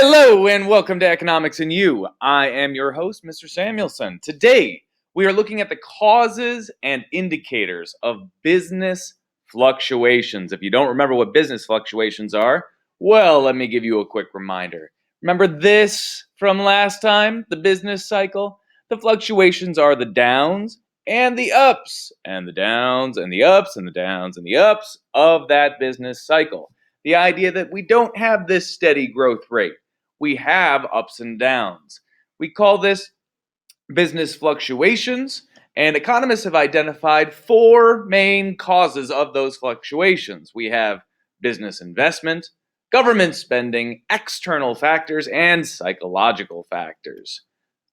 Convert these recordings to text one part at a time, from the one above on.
Hello and welcome to Economics and You. I am your host, Mr. Samuelson. Today, we are looking at the causes and indicators of business fluctuations. If you don't remember what business fluctuations are, well, let me give you a quick reminder. Remember this from last time, the business cycle? The fluctuations are the downs and the ups, and the downs and the ups and the downs and the ups of that business cycle. The idea that we don't have this steady growth rate. We have ups and downs. We call this business fluctuations, and economists have identified four main causes of those fluctuations. We have business investment, government spending, external factors, and psychological factors.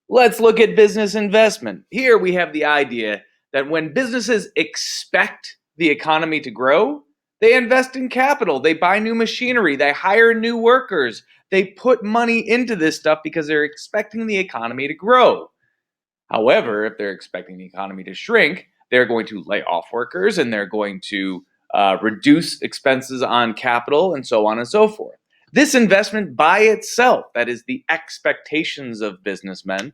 Let's look at business investment. Here we have the idea that when businesses expect the economy to grow, they invest in capital, they buy new machinery, they hire new workers, they put money into this stuff because they're expecting the economy to grow. However, if they're expecting the economy to shrink, they're going to lay off workers and they're going to reduce expenses on capital and so on and so forth. This investment by itself, that is the expectations of businessmen,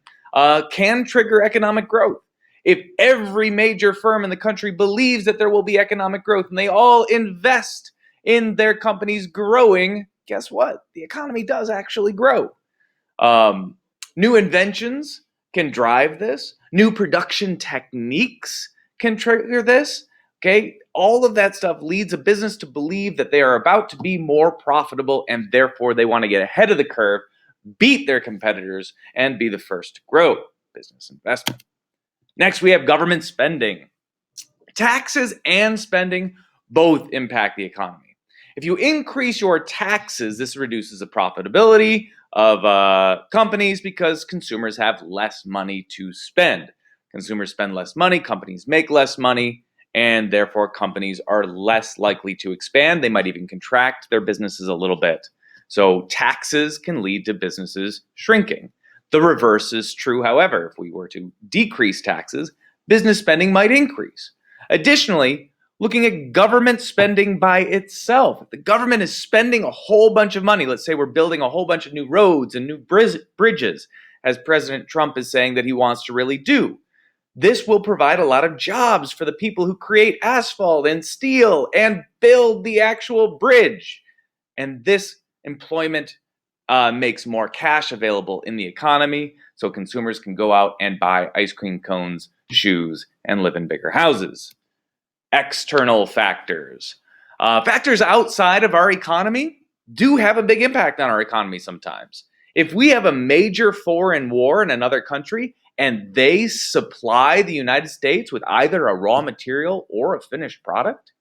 can trigger economic growth. If every major firm in the country believes that there will be economic growth and they all invest in their companies growing, guess what? The economy does actually grow. New inventions can drive this. New production techniques can trigger this. Okay, all of that stuff leads a business to believe that they are about to be more profitable and therefore they want to get ahead of the curve, beat their competitors, and be the first to grow. Business investment. Next, we have government spending. Taxes and spending both impact the economy. If you increase your taxes, this reduces the profitability of companies because consumers have less money to spend. Consumers spend less money, companies make less money, and therefore companies are less likely to expand. They might even contract their businesses a little bit. So taxes can lead to businesses shrinking. The reverse is true, however. If we were to decrease taxes, business spending might increase. Additionally, looking at government spending by itself, if the government is spending a whole bunch of money, let's say we're building a whole bunch of new roads and new bridges, as President Trump is saying that he wants to really do, this will provide a lot of jobs for the people who create asphalt and steel and build the actual bridge. And this employment makes more cash available in the economy so consumers can go out and buy ice cream cones, shoes, and live in bigger houses. External factors. Factors outside of our economy do have a big impact on our economy sometimes. If we have a major foreign war in another country and they supply the United States with either a raw material or a finished product,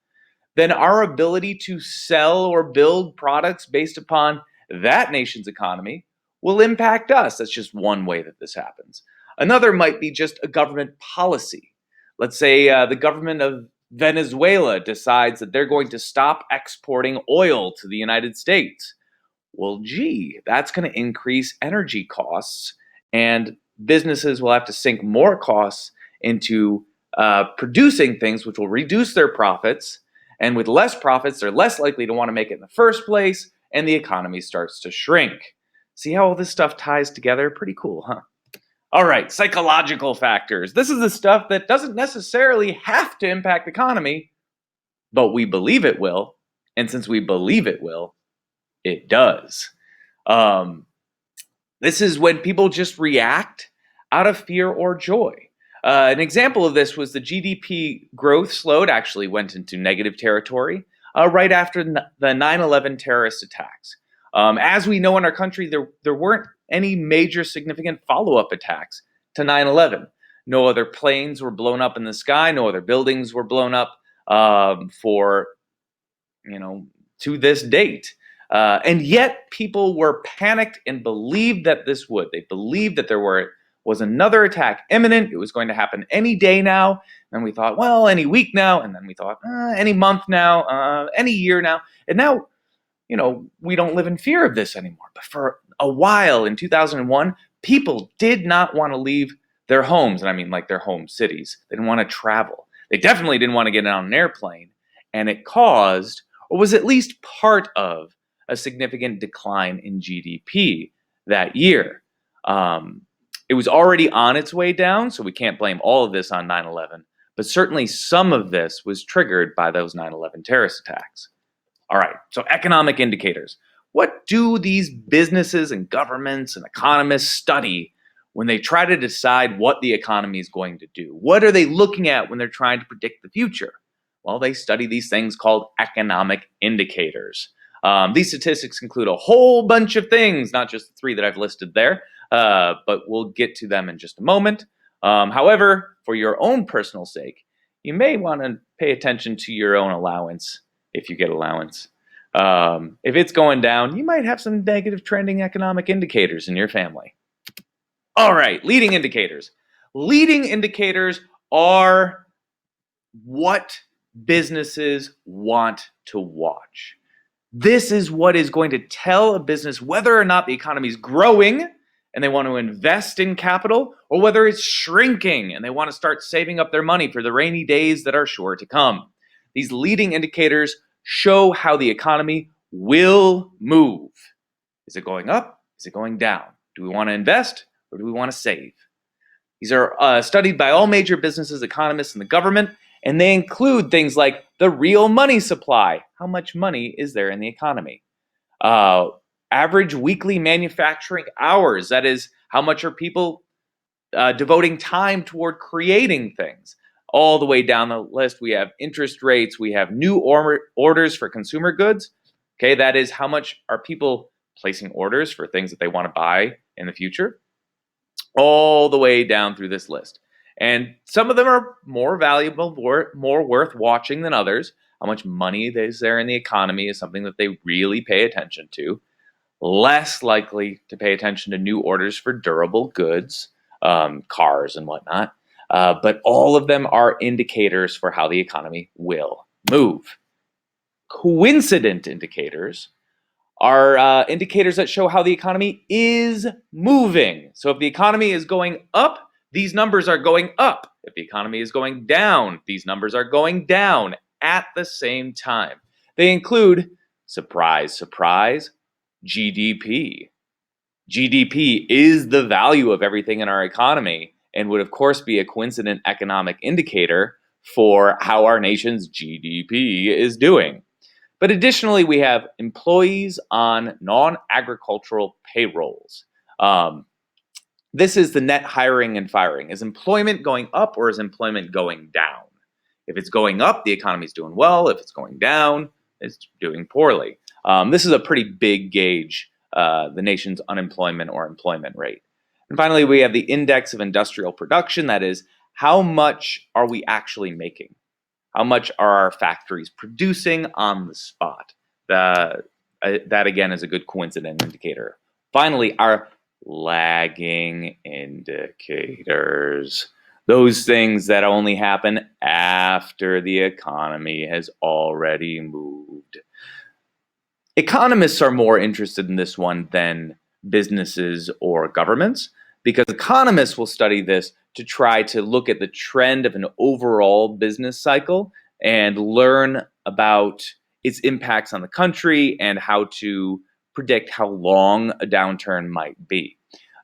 then our ability to sell or build products based upon that nation's economy will impact us. That's just one way that this happens. Another might be just a government policy. Let's say the government of Venezuela decides that they're going to stop exporting oil to the United States. Well, gee, that's going to increase energy costs, and businesses will have to sink more costs into producing things, which will reduce their profits. And with less profits, they're less likely to want to make it in the first place, and the economy starts to shrink. See how all this stuff ties together? Pretty cool, huh? All right, psychological factors. This is the stuff that doesn't necessarily have to impact the economy, but we believe it will. And since we believe it will, it does. This is when people just react out of fear or joy. An example of this was the GDP growth slowed, actually went into negative territory right after the 9/11 terrorist attacks. As we know in our country, there weren't any major significant follow-up attacks to 9/11. No other planes were blown up in the sky. No other buildings were blown up to this date. And yet people were panicked and believed that this would. They believed that there was another attack imminent. It was going to happen any day now. And we thought, well, any week now. And then we thought, any month now, any year now. And now, we don't live in fear of this anymore. But for a while in 2001, people did not want to leave their homes. And I mean like their home cities. They didn't want to travel. They definitely didn't want to get on an airplane. And it caused, or was at least part of, a significant decline in GDP that year. It was already on its way down, so we can't blame all of this on 9/11, but certainly some of this was triggered by those 9/11 terrorist attacks. All right, so economic indicators. What do these businesses and governments and economists study when they try to decide what the economy is going to do? What are they looking at when they're trying to predict the future? Well, they study these things called economic indicators. These statistics include a whole bunch of things, not just the three that I've listed there, but we'll get to them in just a moment. However, for your own personal sake, you may want to pay attention to your own allowance if you get allowance. If it's going down, you might have some negative trending economic indicators in your family. All right, leading indicators. Leading indicators are what businesses want to watch. This is what is going to tell a business whether or not the economy is growing and they want to invest in capital, or whether it's shrinking and they want to start saving up their money for the rainy days that are sure to come. These leading indicators show how the economy will move. Is it going up? Is it going down? Do we want to invest or do we want to save? These are studied by all major businesses, economists, and the government, and they include things like the real money supply. How much money is there in the economy? Average weekly manufacturing hours. That is, how much are people devoting time toward creating things? All the way down the list, we have interest rates, we have new orders for consumer goods. Okay, that is, how much are people placing orders for things that they want to buy in the future? All the way down through this list. And some of them are more valuable, more worth watching than others. How much money is there in the economy is something that they really pay attention to. Less likely to pay attention to new orders for durable goods, cars and whatnot. But all of them are indicators for how the economy will move. Coincident indicators are indicators that show how the economy is moving. So if the economy is going up, these numbers are going up. If the economy is going down, these numbers are going down at the same time. They include, surprise, surprise, GDP. GDP is the value of everything in our economy and would, of course, be a coincident economic indicator for how our nation's GDP is doing. But additionally, we have employees on non-agricultural payrolls. This is the net hiring and firing. Is employment going up or is employment going down? If it's going up, the economy's doing well. If it's going down, it's doing poorly. This is a pretty big gauge, the nation's unemployment or employment rate. And finally, we have the index of industrial production. That is, how much are we actually making? How much are our factories producing on the spot? That again is a good coincident indicator. Finally, our lagging indicators. Those things that only happen after the economy has already moved. Economists are more interested in this one than businesses or governments, because economists will study this to try to look at the trend of an overall business cycle and learn about its impacts on the country and how to predict how long a downturn might be.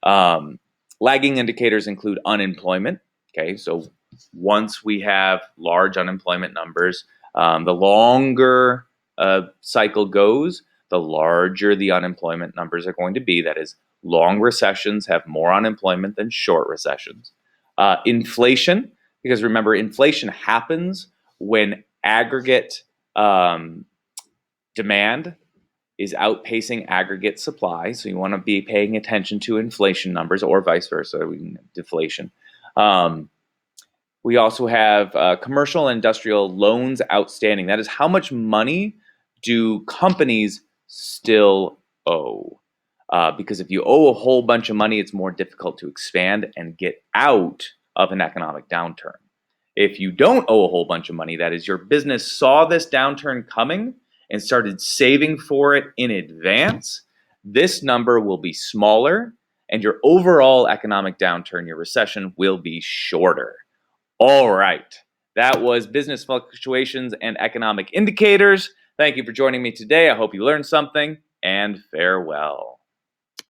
Lagging indicators include unemployment. Okay, so once we have large unemployment numbers, the longer a cycle goes, the larger the unemployment numbers are going to be. That is, long recessions have more unemployment than short recessions. Inflation, because remember, inflation happens when aggregate demand is outpacing aggregate supply. So you want to be paying attention to inflation numbers, or vice versa, deflation. We also have commercial and industrial loans outstanding. That is, how much money do companies still owe? Because if you owe a whole bunch of money, it's more difficult to expand and get out of an economic downturn. If you don't owe a whole bunch of money, that is, your business saw this downturn coming and started saving for it in advance, this number will be smaller and your overall economic downturn, your recession, will be shorter. All right, that was business fluctuations and economic indicators. Thank you for joining me today. I hope you learned something, and farewell.